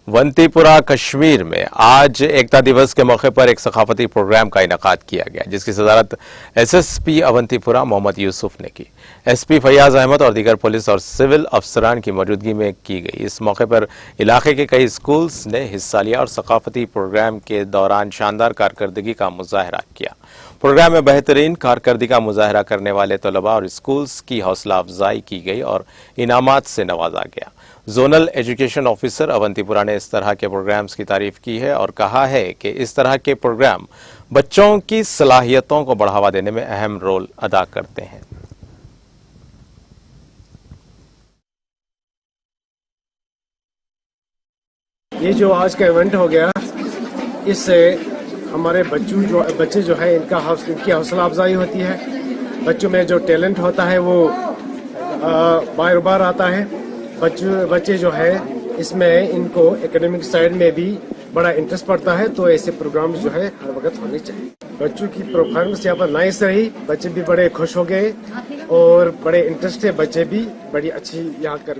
वंतीपुरा कश्मीर में आज एकता दिवस के मौके पर एक सकाफती प्रोग्राम का इनेकाद किया गया, जिसकी सदारत एसएसपी अवंतीपुरा मोहम्मद यूसुफ ने की। एसपी फैयाज अहमद और दीगर पुलिस और सिविल अफसरान की मौजूदगी में की गई। इस मौके पर इलाके के कई स्कूल्स ने हिस्सा लिया और सकाफती प्रोग्राम के दौरान शानदार कारकर्दगी का मुजाहरा किया। प्रोग्राम में बेहतरीन कारकर्दगी का मुजाहरा करने वाले तलबा और स्कूल्स की हौसला अफजाई की गई और इनामात से नवाजा गया। जोनल एजुकेशन ऑफिसर अवंतीपुरा ने इस तरह के प्रोग्राम्स की तारीफ की है और कहा है कि इस तरह के प्रोग्राम बच्चों की सलाहियतों को बढ़ावा देने में अहम रोल अदा करते हैं। ये जो आज का इवेंट हो गया, इससे हमारे बच्चे जो है इनकी हौसला अफजाई होती है। बच्चों में जो टैलेंट होता है वो बार बार आता है। बच्चे जो है इसमें इनको एकेडमिक साइड में भी बड़ा इंटरेस्ट पड़ता है, तो ऐसे प्रोग्राम जो है हर वक्त होने चाहिए। बच्चों की परफॉर्मेंस यहाँ पर नाइस रही, बच्चे भी बड़े खुश हो गए और बड़े इंटरेस्ट है, बच्चे भी बड़ी अच्छी यहाँ कर